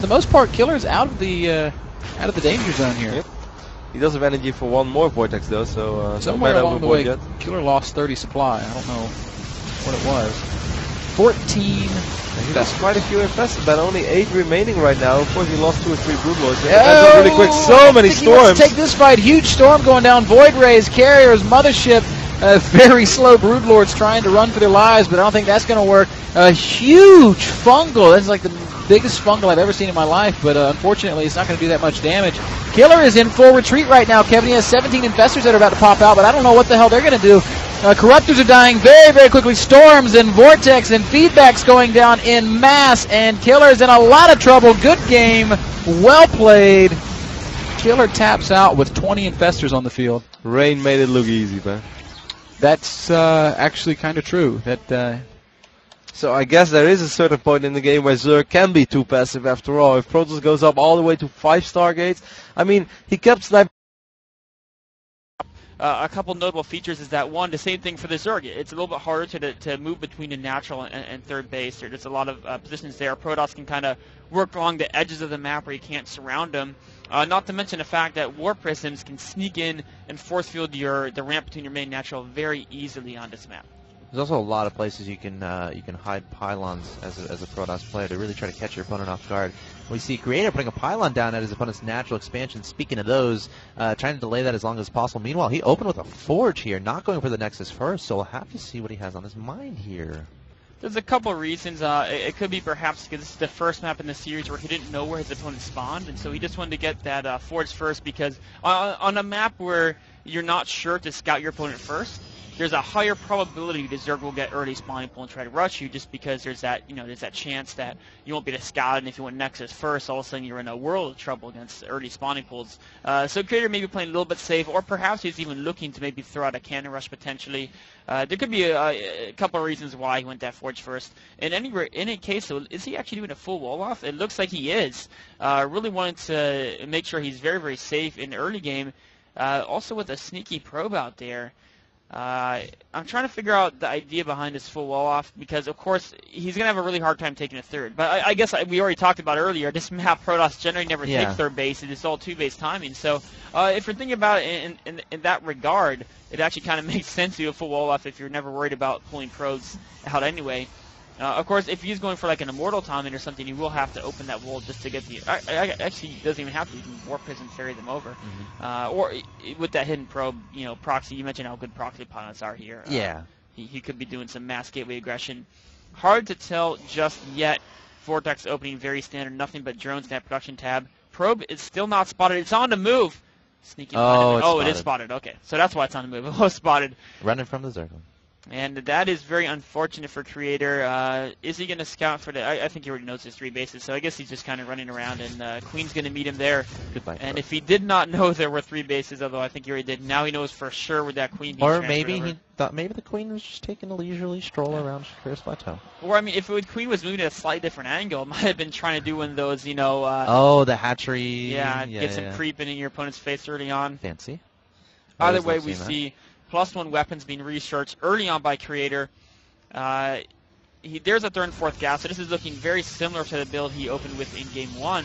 the most part, Killer's out of the danger zone here. Yep. He does have energy for one more Vortex though, so somewhere along the way, Killer lost 30 supply. I don't know what it was. 14. That's quite a few infested, but only 8 remaining right now. Of course, he lost 2 or 3 Broodlords. That's really quick. So many storms. Take this fight. Huge storm going down. Void Rays, Carriers, Mothership. Very slow Broodlords trying to run for their lives, but I don't think that's going to work. A huge fungal. That's like the biggest fungal I've ever seen in my life, but unfortunately, it's not going to do that much damage. Killer is in full retreat right now, Kevin. He has 17 infestors that are about to pop out, but I don't know what the hell they're going to do. Corruptors are dying very, very quickly. Storms and Vortex and feedbacks going down in mass, and Killer's in a lot of trouble. Good game. Well played. Killer taps out with 20 infestors on the field. Rain made it look easy, man. That's actually kind of true. So I guess there is a certain point in the game where Zerg can be too passive after all. If Protoss goes up all the way to 5 Stargates, I mean, he kept sniping. A couple notable features is that, one, the same thing for the Zerg. It's a little bit harder to move between the natural and third base. There's a lot of positions there. Protoss can kind of work along the edges of the map where you can't surround them. Not to mention the fact that War Prisms can sneak in and force field the ramp between your main natural very easily on this map. There's also a lot of places you can hide pylons as a Protoss player to really try to catch your opponent off guard. We see Creator putting a pylon down at his opponent's natural expansion. Speaking of those, trying to delay that as long as possible. Meanwhile, he opened with a Forge here, not going for the Nexus first, so we'll have to see what he has on his mind here. There's a couple of reasons. It could be perhaps because this is the first map in the series where he didn't know where his opponent spawned, and so he just wanted to get that Forge first, because on a map where you're not sure to scout your opponent first, there's a higher probability the Zerg will get early spawning pool and try to rush you, just because there's that chance that you won't be able to scout, and if you went Nexus first, all of a sudden you're in a world of trouble against early spawning pools. So Creator may be playing a little bit safe, or perhaps he's even looking to maybe throw out a cannon rush potentially. There could be a couple of reasons why he went that Forge first. In any case, though, is he actually doing a full wall off? It looks like he is. Really wanted to make sure he's very, very safe in the early game. Also with a sneaky probe out there. I'm trying to figure out the idea behind this full wall off, because of course he's going to have a really hard time taking a third. But I guess we already talked about earlier, this map Protoss generally never takes third base. It is all 2-base timing. So if you're thinking about it in that regard, it actually kind of makes sense to do a full wall off if you're never worried about pulling probes out anyway. Of course, if he's going for like an Immortal timing or something, he will have to open that wall just to get the... Actually, he doesn't even have to. He can Warp Prism ferry them over. Or with that hidden probe, proxy. You mentioned how good proxy pilots are here. He could be doing some mass gateway aggression. Hard to tell just yet. Vortex opening very standard. Nothing but drones in that production tab. Probe is still not spotted. It's on the move. Sneaking. It is spotted. Okay, so that's why it's on the move. It was spotted. Running from the Zerg. And that is very unfortunate for Creator. Is he going to scout for the... I think he already knows his 3 bases, so I guess he's just kind of running around, and Queen's going to meet him there. Goodbye. And if he did not know there were 3 bases, although I think he already did, now he knows for sure where that Queen being transferred maybe over. He thought maybe the Queen was just taking a leisurely stroll around Shakur's Plateau. Or, I mean, if Queen was moving at a slightly different angle, it might have been trying to do one of those, the hatchery. Get some creep in your opponent's face early on. Fancy. Either way, we see... +1 weapons being researched early on by Creator. There's a third and fourth gas, so this is looking very similar to the build he opened with in Game 1.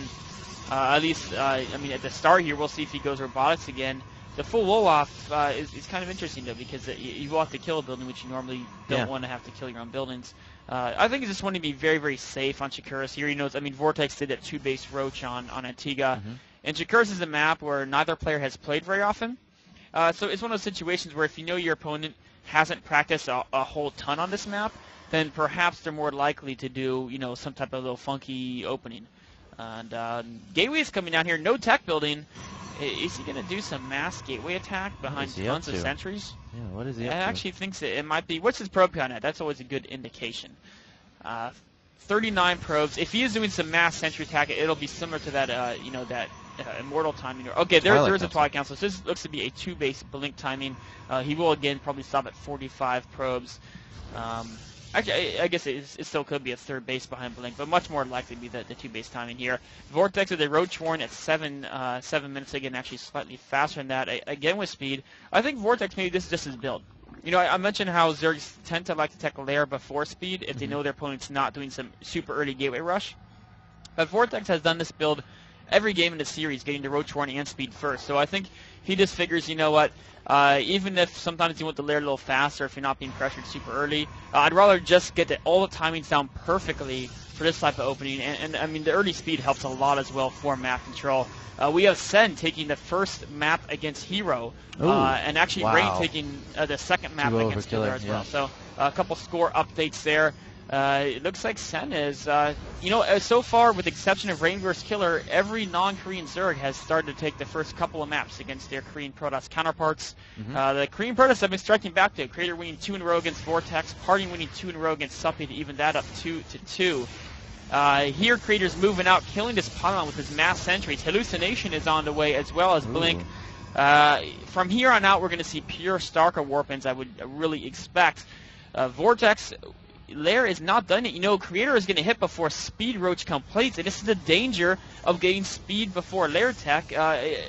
At least, at the start here, we'll see if he goes robotics again. The full wall-off is kind of interesting, though, because you will have to kill a building, which you normally don't want to have to kill your own buildings. I think he just wanted to be very, very safe on Shakur's here. He knows, Vortex did that 2-base Ro8 on Antigua. And Shakur's is a map where neither player has played very often. So it's one of those situations where if you know your opponent hasn't practiced a whole ton on this map, then perhaps they're more likely to do, some type of little funky opening. And Gateway is coming down here. No tech building. Is he going to do some mass gateway attack behind tons of sentries? Yeah, what is he up to? I actually think it might be. What's his probe count at? That's always a good indication. 39 probes. If he is doing some mass sentry attack, it'll be similar to that, that Immortal timing. Okay, there is a Twilight Council. So this looks to be a 2-base blink timing. He will again probably stop at 45 probes. Actually, I guess it still could be a 3rd base behind blink, but much more likely to be the 2-base timing here. Vortex with a Ro8 warren at 7 minutes again, actually slightly faster than that. Again with speed. I think Vortex, maybe this is just his build. I mentioned how Zergs tend to like to tech lair before speed if they know their opponent's not doing some super early gateway rush. But Vortix has done this build every game in the series, getting the Roach Warren and speed first. So I think he just figures, you know what, even if sometimes you want the layer a little faster if you're not being pressured super early, I'd rather just get all the timings down perfectly for this type of opening. And I mean, the early speed helps a lot as well for map control. We have Sen taking the first map against Hero, and actually Rain taking the second map against Killer as well. So a couple score updates there. It looks like Sen is, so far, with the exception of Rain vs. Killer, every non-Korean Zerg has started to take the first couple of maps against their Korean Protoss counterparts. The Korean Protoss have been striking back to Creator winning 2 in a row against Vortex, Party winning 2 in a row against Suppy to even that up 2-2. Here, Creator's moving out, killing this pylon with his mass sentries. Hallucination is on the way, as well as Blink. From here on out, we're going to see pure Starker Warpins, I would really expect. Vortex, Lair is not done yet. You know, Creator is going to hit before Speed Roach completes, and this is the danger of getting Speed before Lair tech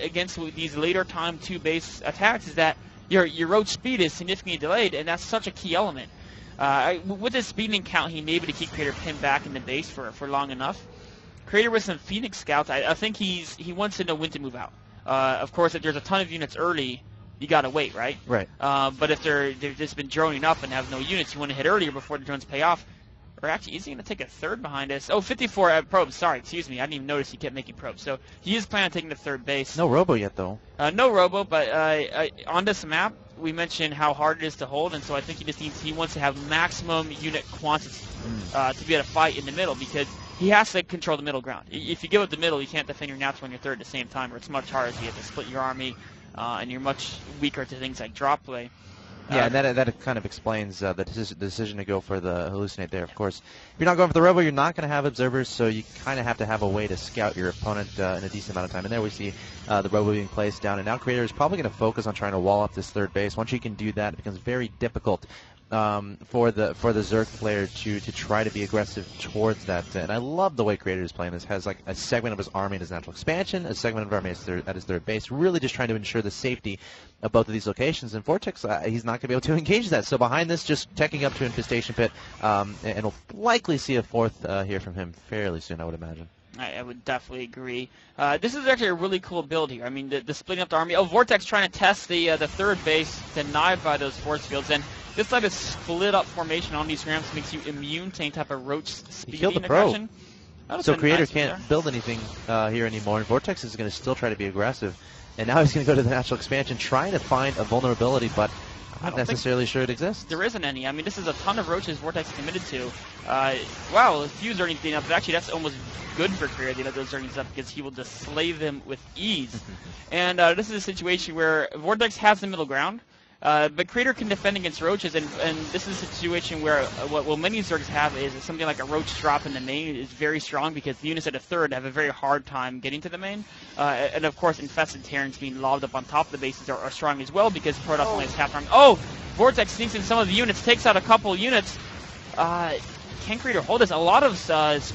against these later time 2-base attacks, is that your Roach speed is significantly delayed, and that's such a key element. With his speeding count, he may be able to keep Creator pinned back in the base for long enough. Creator with some Phoenix Scouts, I think he wants to know when to move out. Of course, if there's a ton of units early, you gotta wait, right? Right. But if they've just been droning up and have no units, you want to hit earlier before the drones pay off. Or actually, is he going to take a third behind us? Oh, 54 probes. Sorry, excuse me. I didn't even notice he kept making probes. So he is planning on taking the third base. No Robo yet, though. No Robo, but on this map, we mentioned how hard it is to hold, and so I think he wants to have maximum unit quantity to be able to fight in the middle, because he has to control the middle ground. If you give up the middle, you can't defend your natural and your third at the same time, or it's much harder. So you have to split your army, and you're much weaker to things like drop play. Yeah, and that kind of explains the decision to go for the Hallucinate there. Of course, if you're not going for the Robo, you're not going to have Observers, so you kind of have to have a way to scout your opponent in a decent amount of time. And there we see the Robo being placed down, and now Creator is probably going to focus on trying to wall up this third base. Once you can do that, it becomes very difficult for the Zerg player to try to be aggressive towards that. And I love the way Creator is playing this. Has like a segment of his army in his natural expansion, a segment of his army at his third base, really just trying to ensure the safety of both of these locations. And Vortix, he's not going to be able to engage that. So behind this, just teching up to Infestation Pit, and we'll likely see a fourth here from him fairly soon, I would imagine. I would definitely agree. This is actually a really cool build here. I mean, the splitting up the army. Oh, Vortex trying to test the third base, denied by those force fields. And this type of split up formation on these ramps makes you immune to any type of roach speeding aggression. So Creator can't build anything here anymore, and Vortex is going to still try to be aggressive. And now he's going to go to the natural expansion, trying to find a vulnerability, but I'm not necessarily sure it exists. There isn't any. I mean, this is a ton of roaches Vortex committed to. Wow, if Fuse are anything up, but actually that's almost good for Creator to let those earnings up, because he will just slay them with ease. And this is a situation where Vortex has the middle ground, but Creator can defend against roaches, and this is a situation where what many Zergs have is something like a roach drop in the main is very strong, because the units at a third have a very hard time getting to the main. And of course, infested Terrans being lobbed up on top of the bases are strong as well, because Protoss only has half arm. Oh! Vortex sneaks in some of the units, takes out a couple units. Can Creator hold this? A lot of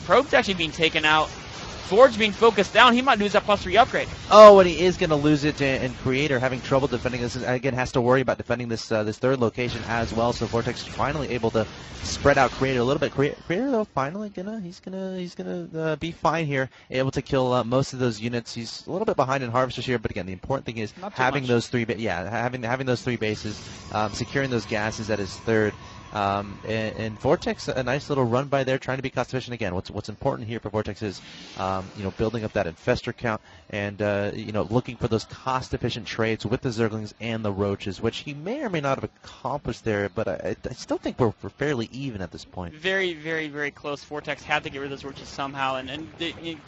probes actually being taken out. Forge being focused down, he might lose that +3 upgrade. Oh, and he is going to lose it, and Creator having trouble defending this. Again, has to worry about defending this this third location as well. So Vortex finally able to spread out Creator a little bit. Creator though, finally he's gonna be fine here, able to kill most of those units. He's a little bit behind in Harvesters here, but again, the important thing is having those three. Having those three bases, securing those gases at his third. And Vortex, a nice little run by there, trying to be cost efficient again. What's important here for Vortex is, building up that infestor count and, looking for those cost efficient trades with the Zerglings and the Roaches, which he may or may not have accomplished there, but I still think we're fairly even at this point. Very, very, very close. Vortex had to get rid of those Roaches somehow, and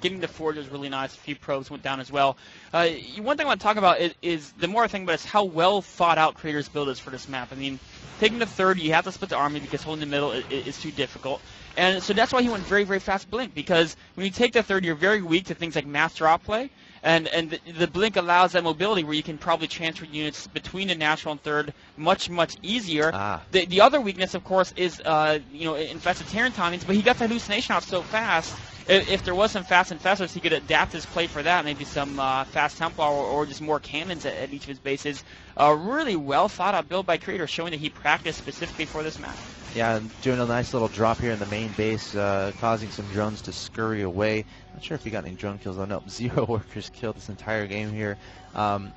getting the Forge was really nice. A few probes went down as well. One thing I want to talk about is the more I think about it is how well thought out Creator's build is for this map. I mean, taking the third, you have to split the army because holding the middle is too difficult. And so that's why he went very, very fast Blink, because when you take the third, you're very weak to things like mass drop play. And the Blink allows that mobility where you can probably transfer units between the natural and third much, much easier. The other weakness, of course, is infested Terran timings, but he got the hallucination out so fast. If there was some fast infestors, he could adapt his play for that. Maybe some fast Templar or just more cannons at each of his bases. A really well thought out build by Creator, showing that he practiced specifically for this map. Yeah, doing a nice little drop here in the main base, causing some drones to scurry away. Not sure if he got any drone kills, though. No, 0 workers killed this entire game here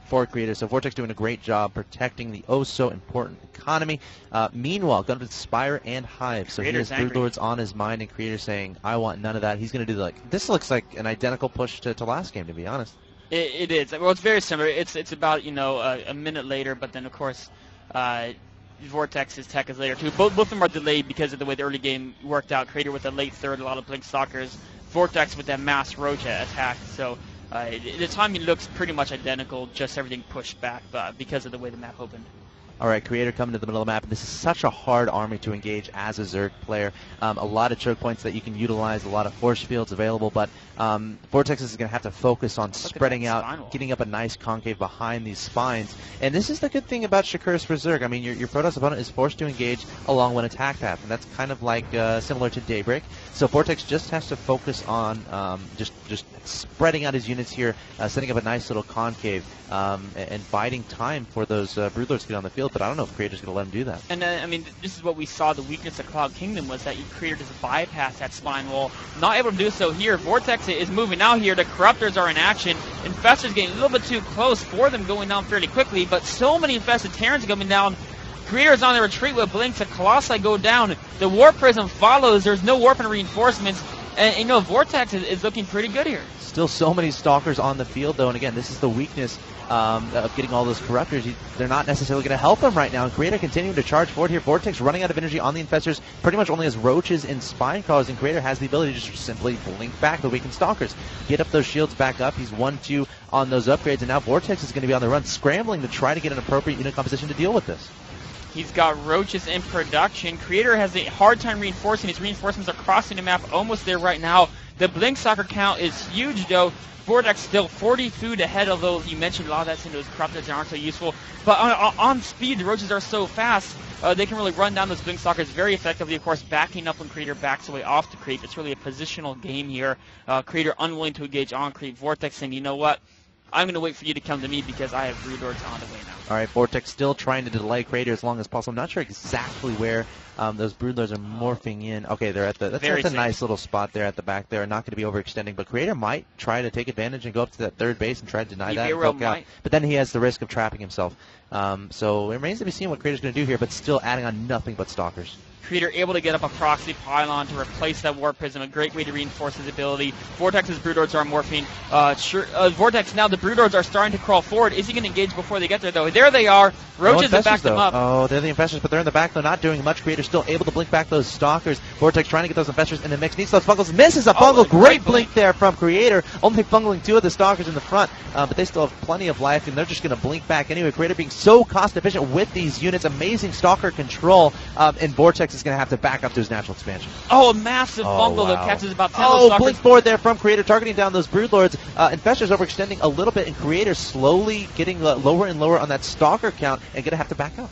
for Creator. So Vortix doing a great job protecting the oh-so-important economy. Meanwhile, going to Spire and Hive. So he has Broodlords on his mind, and Creator saying, I want none of that. He's going to do this looks like an identical push to last game, to be honest. It is. Well, it's very similar. It's about, a minute later, but then, of course, Vortex's tech is later too. Both of them are delayed because of the way the early game worked out. Creator with a late third, a lot of Blink Stalkers. Vortix with that mass Ro8 attack. So the timing looks pretty much identical, just everything pushed back because of the way the map opened. All right, Creator coming to the middle of the map. This is such a hard army to engage as a Zerg player. A lot of choke points that you can utilize, a lot of force fields available, but Vortix is going to have to focus on spreading out, getting up a nice concave behind these spines. And this is the good thing about Shakur's for Zerg. I mean, your Protoss opponent is forced to engage along one attack path, and that's kind of like similar to Daybreak. So Vortix just has to focus on just spreading out his units here, setting up a nice little concave, and biding time for those Broodlords to get on the field. But I don't know if Creator's going to let him do that. And I mean, this is what we saw. The weakness of Cloud Kingdom was that Creator just bypassed that spine wall. Not able to do so here. Vortex is moving out here. The Corruptors are in action. Infestors getting a little bit too close for them, going down fairly quickly. But so many Infested Terrans coming down. Creator's on the retreat with Blinks. The Colossi go down. The Warp Prism follows. There's no Warp and reinforcements. And Vortex is looking pretty good here. Still so many Stalkers on the field, though. And again, this is the weakness of getting all those Corruptors. They're not necessarily going to help him right now. And Creator continuing to charge forward here. Vortex running out of energy on the Infestors. Pretty much only has Roaches and Spine Crawlers. And Creator has the ability to just simply blink back the weakened Stalkers. Get up those shields back up. He's 1-2 on those upgrades. And now Vortex is going to be on the run, scrambling to try to get an appropriate unit composition to deal with this. He's got Roaches in production. Creator has a hard time reinforcing. His reinforcements are crossing the map almost there right now. The Blink Stalker count is huge, though. Vortex still 40 food ahead, although you mentioned a lot of that's into those Corruptors that aren't so useful. But on speed, the Roaches are so fast, they can really run down those Blink Stalkers very effectively. Of course, backing up when Creator backs away off the creep. It's really a positional game here. Creator unwilling to engage on creep. Vortex saying, you know what? I'm going to wait for you to come to me because I have Broodlords on the way now. All right, Vortex still trying to delay Creator as long as possible. I'm not sure exactly where those Broodlords are morphing in. Okay, they're at that's a nice little spot there at the back there. Not going to be overextending, but Creator might try to take advantage and go up to that third base and try to deny that. And out. But then he has the risk of trapping himself. So it remains to be seen what Creator's going to do here, but still adding on nothing but Stalkers. Creator able to get up a proxy pylon to replace that Warp Prism, a great way to reinforce his ability. Vortex's Broodlords are morphing. Vortex, now the Broodlords are starting to crawl forward. Is he going to engage before they get there, though? There they are. Roaches have backed them up. Oh, they're the Infestors, but they're in the back, though, not doing much. Creator still able to blink back those Stalkers. Vortex trying to get those Infestors in the mix. Needs those Fungals. Misses a Fungal. Great blink there from Creator. Only Fungling 2 of the Stalkers in the front, but they still have plenty of life, and they're just going to blink back anyway. Creator being so cost-efficient with these units. Amazing Stalker control, and Vortex is going to have to back up to his natural expansion. Oh, a massive Fungal that catches about 10 Stalkers. Blink forward there from Creator, targeting down those Broodlords. Infestors overextending a little bit, and Creator slowly getting lower and lower on that Stalker count, and going to have to back up.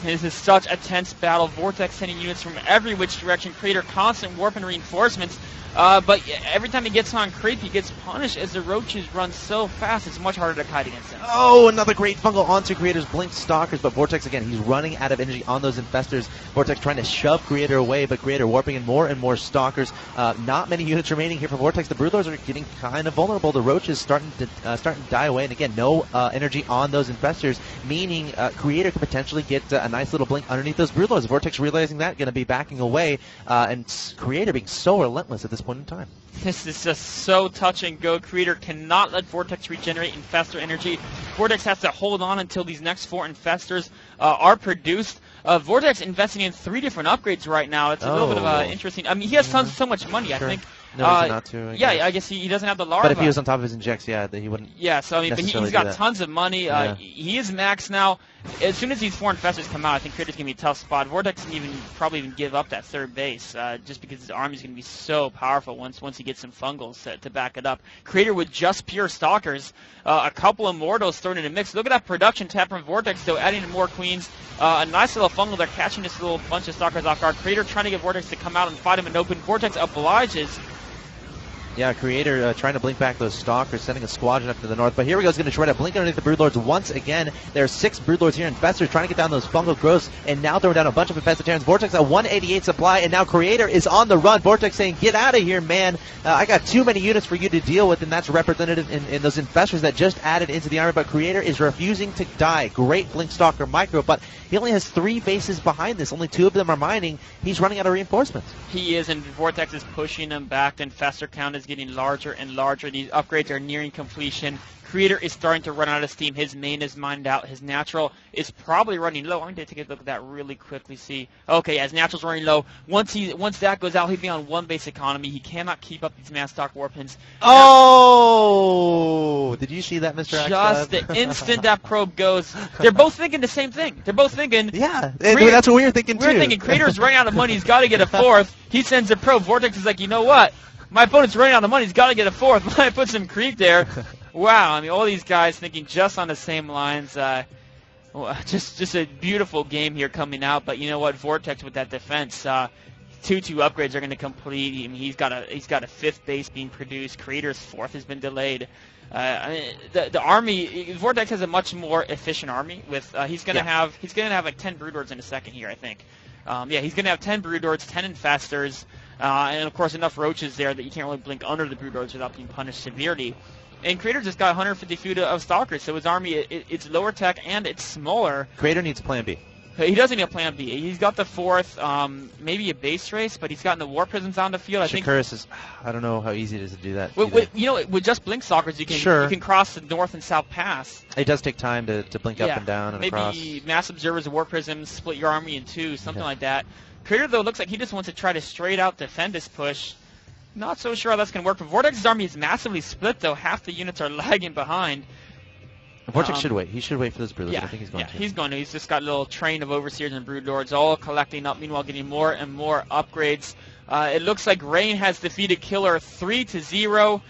This is such a tense battle. Vortex sending units from every which direction. Creator constant warp and reinforcements. But every time he gets on creep, he gets punished as the Roaches run so fast. It's much harder to kite against him. Oh, another great Fungal onto Creator's Blink Stalkers, but Vortex, again, he's running out of energy on those Infestors. Vortex trying to shove Creator away, but Creator warping in more and more Stalkers. Not many units remaining here for Vortex. The Broodlords are getting kind of vulnerable. The Roaches starting to die away, and again, no energy on those Infestors, meaning Creator could potentially get a nice little blink underneath those Broodlords. Vortex realizing that, going to be backing away, and Creator being so relentless at this point in time. This is just so touch and go. Creator cannot let Vortex regenerate Infestor energy. Vortex has to hold on until these next 4 Infestors are produced. Vortex investing in 3 different upgrades right now. It's a little bit of interesting. I mean, he has so much money, I think. No reason not to. I guess he doesn't have the larva. But if he was on top of his injects, he wouldn't. Yeah, so I mean, but he's got tons of money. He is maxed now. As soon as these 4 Infestors come out, I think Creator's going to be a tough spot. Vortex can probably even give up that third base, just because his army's going to be so powerful once he gets some Fungals to back it up. Creator with just pure Stalkers, a couple of Mortals thrown in a mix. Look at that production tap from Vortex, though, adding in more Queens. A nice little Fungal. They're catching this little bunch of Stalkers off guard. Creator trying to get Vortex to come out and fight him in open. Vortex obliges. Yeah, Creator trying to blink back those stalkers, sending a squadron up to the north. But here we go. He's going to try to blink underneath the Broodlords once again. There are 6 Broodlords here. Infestors trying to get down those fungal growths, and now throwing down a bunch of Infested Terrans. Vortix at 188 supply, and now Creator is on the run. Vortix saying, get out of here, man. I got too many units for you to deal with, and that's representative in those Infestors that just added into the army. But Creator is refusing to die. Great Blink Stalker micro, but he only has 3 bases behind this. Only 2 of them are mining. He's running out of reinforcements. He is, and Vortex is pushing him back. The Infestor count is getting larger and larger. These upgrades are nearing completion. Creator is starting to run out of steam. His main is mined out. His natural is probably running low. I'm going to take a look at that really quickly. See, okay, as natural's running low. Once that goes out, he'll be on 1 base economy. He cannot keep up these mass stock warpins. Oh! Did you see that, Mr. Just the instant that probe goes, they're both thinking the same thing. They're both thinking. Yeah, that's what we were thinking too. We're thinking Creator's running out of money. He's got to get a 4th. He sends a probe. Vortex is like, you know what? My opponent's running out of money. He's got to get a 4th. I put some creep there. Wow. I mean, all these guys thinking just on the same lines. Just a beautiful game here coming out. But you know what? Vortex with that defense. 2-2 upgrades are going to complete. I mean, he's got a 5th base being produced. Creator's 4th has been delayed. The army, Vortex has a much more efficient army. With he's going to have like 10 Broodlords in a second here, I think. He's going to have 10 Broodlords, 10 Infestors. And of course enough roaches there that you can't really blink under the Broodlords without being punished severely. And Creator just got 150 feet of Stalkers, so his army, it's lower tech and it's smaller. Creator needs plan B. He doesn't need a plan B. He's got the 4th, maybe a base race, but he's gotten the War Prisms on the field. I don't know how easy it is to do that. With just Blink Stalkers, you can cross the North and South Pass. It does take time to blink up and down and across. Maybe Mass Observers and War Prisms, split your army in 2, something like that. Creator, though, looks like he just wants to try to straight out defend this push. Not so sure how that's going to work. But Vortex's army is massively split, though. Half the units are lagging behind. Vortex should wait. He should wait for those Broodlords. Yeah, I think he's going to. He's going to. He's just got a little train of Overseers and Broodlords all collecting up, meanwhile getting more and more upgrades. It looks like Rain has defeated Killer 3-0.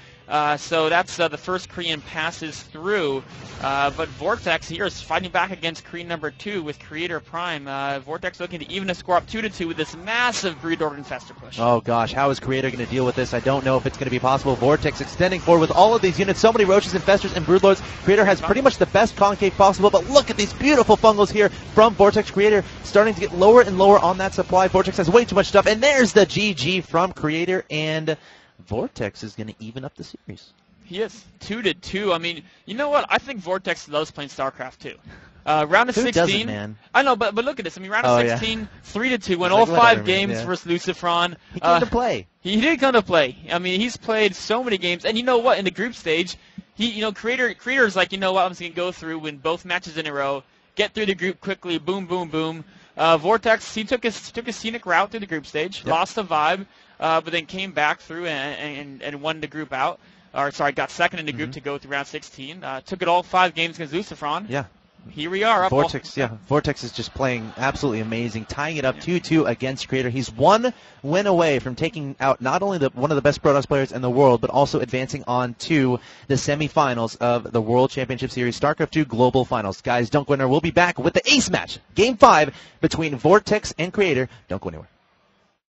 So that's the first Korean passes through. But Vortex here is fighting back against Korean number 2 with Creator Prime. Vortex looking to even the score up 2-2 with this massive Broodlord Infestor push. Oh gosh, how is Creator going to deal with this? I don't know if it's going to be possible. Vortex extending forward with all of these units. So many Roaches, Infestors, and Broodlords. Creator has pretty much the best concave possible, but look at these beautiful fungals here from Vortex. Creator starting to get lower and lower on that supply. Vortex has way too much stuff, and there's the GG from Creator, and Vortex is going to even up the series. He is 2-2. I mean, you know what? I think Vortex loves playing StarCraft too. Round of 16. Doesn't, man? I know, but look at this. I mean, round of 16, 3-2, won all 5 games versus Lucifron. He came to play. He did come to play. I mean, he's played so many games, and you know what? In the group stage, Creator's like, you know what? I'm just gonna go through, win both matches in a row, get through the group quickly, boom, boom, boom. Vortex, he took a scenic route through the group stage, lost the vibe. But then came back through and won the group out. Got second in the group to go through round 16. Took it all 5 games against Lucifron. Yeah. Here we are. Vortex is just playing absolutely amazing, tying it up 2-2 against Creator. He's 1 win away from taking out not only one of the best Protoss players in the world, but also advancing on to the semifinals of the World Championship Series StarCraft 2 Global Finals. Guys, don't go anywhere. We'll be back with the ace match, Game 5 between Vortex and Creator. Don't go anywhere.